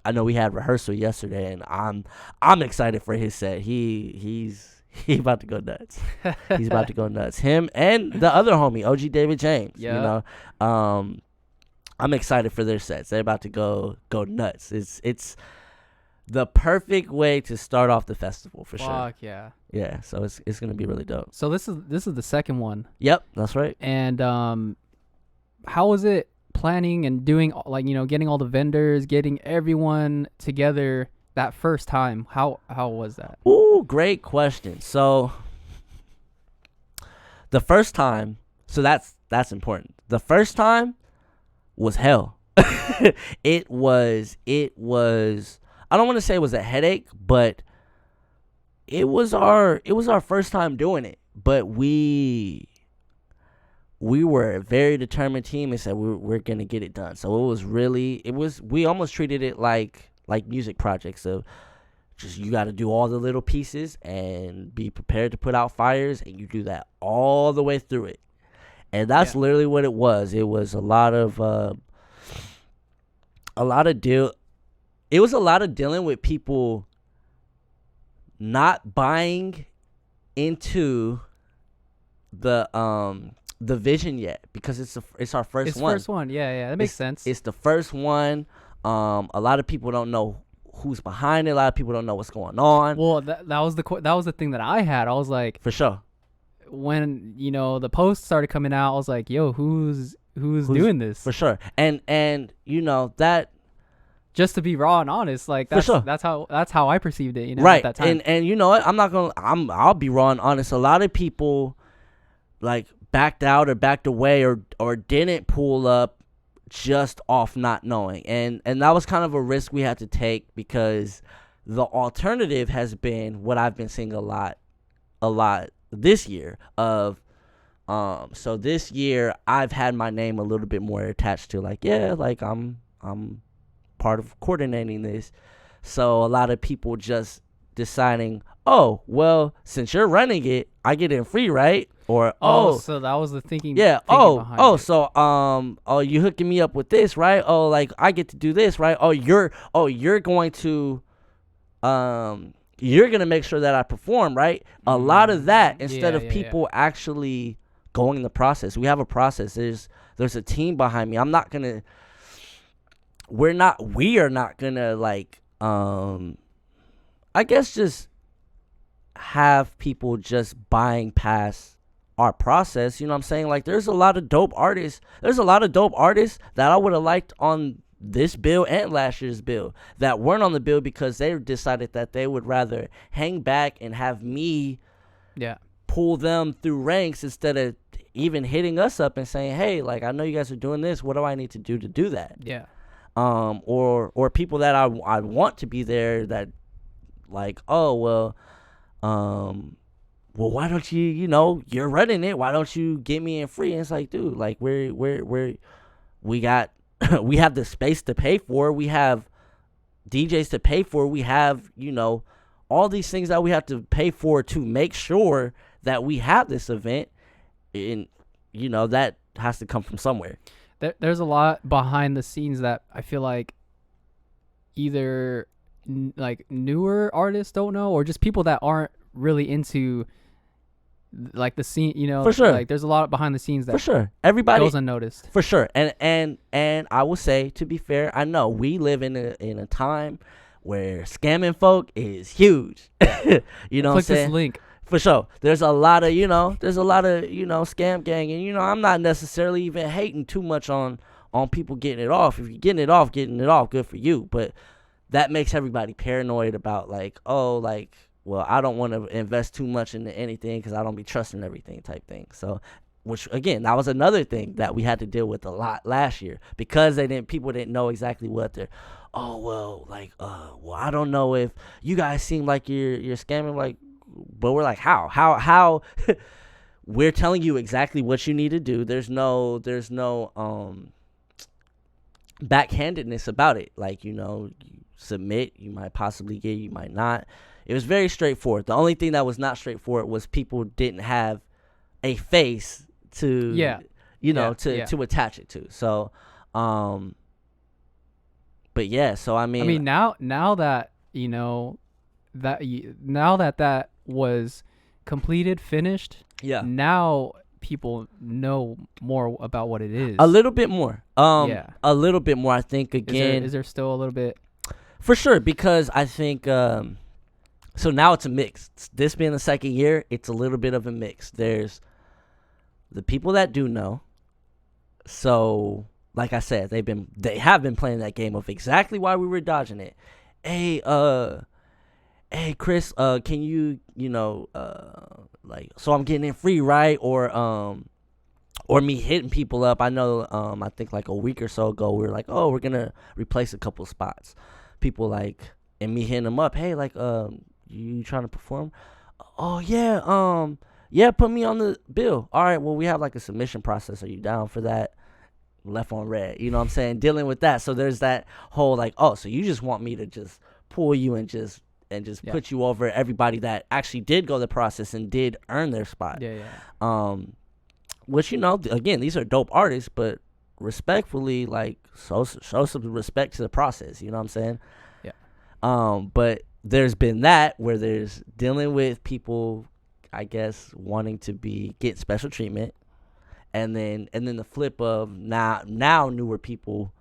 I know we had rehearsal yesterday, and I'm excited for his set. He's about to go nuts. He's about to go nuts. Him and the other homie, OG David James. Yeah. I'm excited for their sets. They're about to go nuts. It's the perfect way to start off the festival for sure. Fuck yeah. Yeah, so it's gonna be really dope. So this is the second one. Yep, that's right. And how was it planning and doing, like, getting all the vendors, getting everyone together that first time? How was that? Ooh, great question. So the first time, so that's important. The first time was hell. It was I don't want to say it was a headache, but it was our first time doing it. But we were a very determined team and said we're gonna get it done. So we almost treated it like music projects of just, you got to do all the little pieces and be prepared to put out fires, and you do that all the way through it. And that's literally what it was. It was a lot of dealing with people not buying into the vision yet, because it's our first one. It's first one. Yeah, that makes sense. It's the first one. A lot of people don't know who's behind it. A lot of people don't know what's going on. Well, that was the thing that I had. I was like, for sure. When the posts started coming out, I was like, yo, who's doing this? For sure. And that, just to be raw and honest, like that's for sure. that's how I perceived it, right. at that time. And you know what? I'll be raw and honest. A lot of people like backed out or backed away or didn't pull up just off not knowing. And that was kind of a risk we had to take, because the alternative has been what I've been seeing a lot this year of so this year I've had my name a little bit more attached to, like, I'm part of coordinating this. So a lot of people just deciding, oh, well, since you're running it, I get in free, right? Or so that was the thinking. Yeah. Behind it. So you hooking me up with this, right? Oh, like I get to do this, right? You're going to you're gonna make sure that I perform, right? A lot of that, instead of people actually going the process. We have a process. There's a team behind me. We are not gonna like I guess just have people just buying past our process. You know what I'm saying? Like, there's a lot of dope artists. There's a lot of dope artists that I would have liked on this bill and last year's bill that weren't on the bill because they decided that they would rather hang back and have me pull them through ranks instead of even hitting us up and saying, hey, like, I know you guys are doing this. What do I need to do that? Yeah. Or people that I want to be there that, like, oh, well, why don't you, you're running it. Why don't you get me in free? And it's like, dude, like, we got, we have the space to pay for. We have DJs to pay for. We have, all these things that we have to pay for to make sure that we have this event. And, that has to come from somewhere. There's a lot behind the scenes that I feel like either like newer artists don't know, or just people that aren't really into like the scene, For sure. Like there's a lot behind the scenes that for sure everybody goes unnoticed. For sure. And I will say, to be fair, I know we live in a time where scamming folk is huge. You know what I'm saying? This link. For sure. There's a lot of, scam gang. And, I'm not necessarily even hating too much on people getting it off. If you're getting it off, good for you. But that makes everybody paranoid about, like, oh, like, well, I don't want to invest too much into anything because I don't be trusting everything type thing. So, which, again, that was another thing that we had to deal with a lot last year because people didn't know exactly what they're, oh, well, like, well, I don't know if you guys seem like you're scamming, like, but we're like, how we're telling you exactly what you need to do. There's no backhandedness about it. Like, you submit, you might possibly get, you might not. It was very straightforward. The only thing that was not straightforward was people didn't have a face to to attach it to. So but yeah, so I mean now that that was completed, finished, now people know more about what it is. A little bit more. A little bit more, I think. Again, is there still a little bit? For sure, because I think so now it's a mix. This being the second year, it's a little bit of a mix. There's the people that do know. So, like I said, they have been playing that game of exactly why we were dodging it. Hey, Chris, can you, like, so I'm getting in free, right? Or me hitting people up. I know, I think like a week or so ago, we were like, oh, we're gonna replace a couple spots. People like, and me hitting them up, hey, like, you trying to perform? Oh yeah, put me on the bill. All right, well, we have like a submission process. Are you down for that? Left on red, you know what I'm saying? Dealing with that. So there's that whole like, oh, so you just want me to just pull you and just put you over everybody that actually did go the process and did earn their spot. Which, again, these are dope artists, but respectfully, like, show some respect to the process, you know what I'm saying? But there's been that where there's dealing with people, I guess, wanting to get special treatment, and then the flip of now newer people,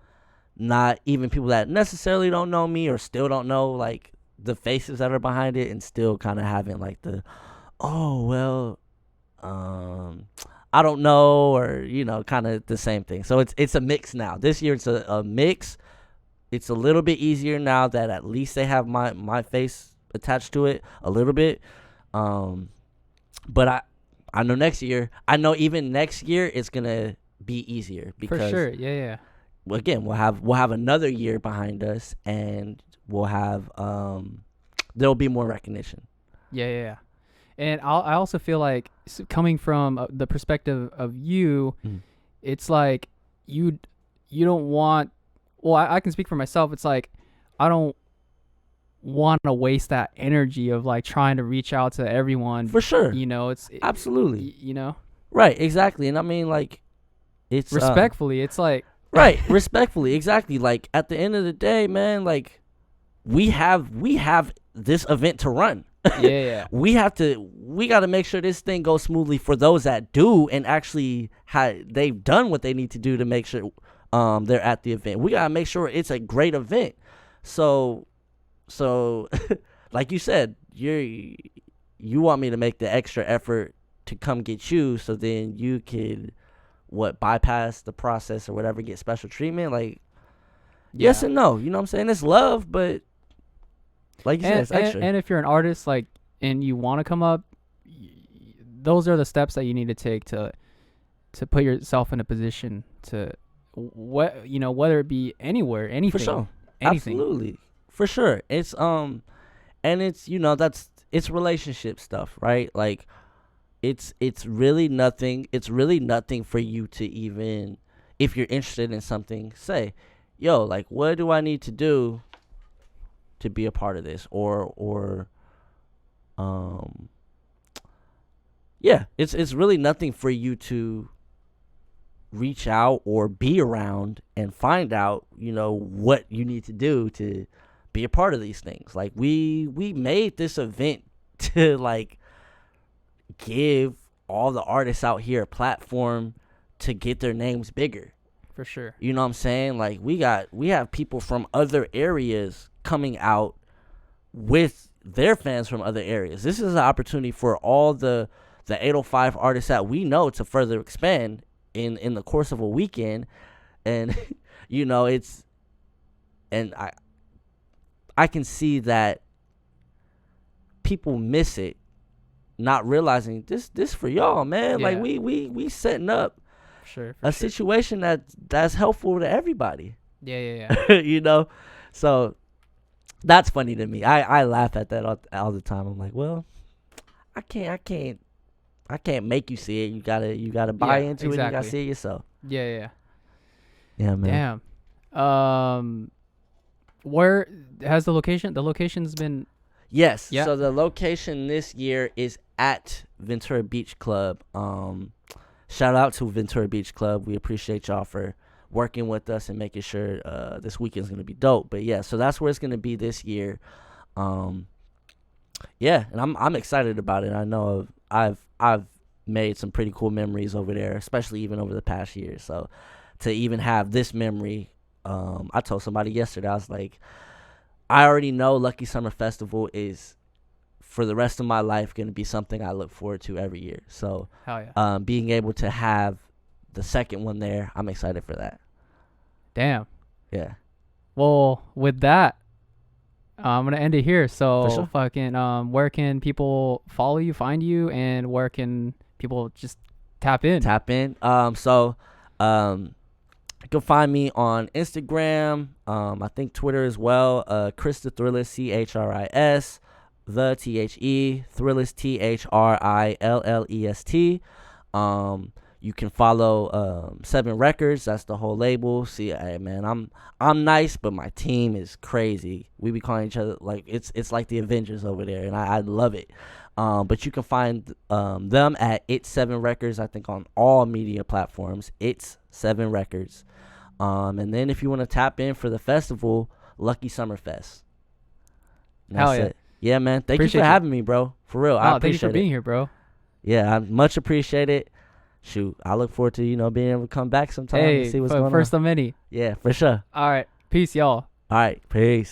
not even people that necessarily don't know me or still don't know like the faces that are behind it, and still kind of having like the, oh well, I don't know, or kind of the same thing. So it's a mix now. This year it's a mix. It's a little bit easier now that at least they have my face attached to it a little bit. But I know next year. I know even next year it's gonna be easier because for sure. Yeah. Well, again, we'll have another year behind us, and we'll have there'll be more recognition. Yeah. And I also feel like coming from the perspective of you, it's like you don't want. Well, I can speak for myself. It's like I don't want to waste that energy of like trying to reach out to everyone. For sure. Absolutely. Right, exactly. And I mean, like, it's respectfully, it's like right, respectfully, exactly. Like, at the end of the day, man, like, we have this event to run. Yeah. We got to make sure this thing goes smoothly for those that do, and actually they've done what they need to do to make sure they're at the event. We got to make sure it's a great event. So like you said, you want me to make the extra effort to come get you, so then you could bypass the process or whatever, get special treatment. Like, yes and no. You know what I'm saying? It's love, but like you said, it's extra. And if you're an artist, like, and you want to come up, those are the steps that you need to take to put yourself in a position to whether it be anywhere, anything. For sure. Anything. Absolutely. For sure. It's and it's it's relationship stuff, right? Like, it's really nothing. It's really nothing for you to even, if you're interested in something, say, yo, like, what do I need to do to be a part of this? Or yeah, it's really nothing for you to reach out or be around and find out, what you need to do to be a part of these things. Like, we made this event to, like, give all the artists out here a platform to get their names bigger. For sure. You know what I'm saying? Like, we have people from other areas coming out with their fans from other areas. This is an opportunity for all the 805 artists that we know to further expand in the course of a weekend. And it's, and I can see that people miss it, not realizing this for y'all, man. Yeah. Like, we setting up for a situation that's helpful to everybody. Yeah. So that's funny to me. I laugh at that all the time. I'm like, well, I can't make you see it. You gotta buy into it. You gotta see it yourself. Yeah, man. Damn. Where has the location? The location's been. Yes. Yeah. So the location this year is at Ventura Beach Club. Shout out to Ventura Beach Club. We appreciate y'all for working with us and making sure this weekend's gonna be dope. But yeah, so that's where it's gonna be this year. Yeah, and I'm excited about it. I know I've made some pretty cool memories over there, especially even over the past year. So to even have this memory, I told somebody yesterday, I was like, I already know Lucky Summer Festival is, for the rest of my life, going to be something I look forward to every year. So hell yeah. Being able to have the second one there, I'm excited for that. Damn. Yeah. Well, with that, I'm going to end it here. So For sure. fucking, where can people follow you, find you, and where can people just tap in? You can find me on Instagram. I think Twitter as well. Chris the Thrillist, CHRIS, the THE, Thrillist, THRILLEST. You can follow 7 Records. That's the whole label. See, hey, man, I'm nice, but my team is crazy. We be calling each other like it's like the Avengers over there, and I love it. But you can find them at It's 7 Records. I think on all media platforms. It's 7 Records. And then if you want to tap in for the festival, Lucky Summer Fest. Hell yeah. It. Yeah, man. Thank you for having me, bro. For real. I appreciate it. Thank you for being here, bro. Yeah, I much appreciate it. Shoot, I look forward to, being able to come back sometime and see what's going on. First of many. Yeah, for sure. All right. Peace, y'all. All right. Peace.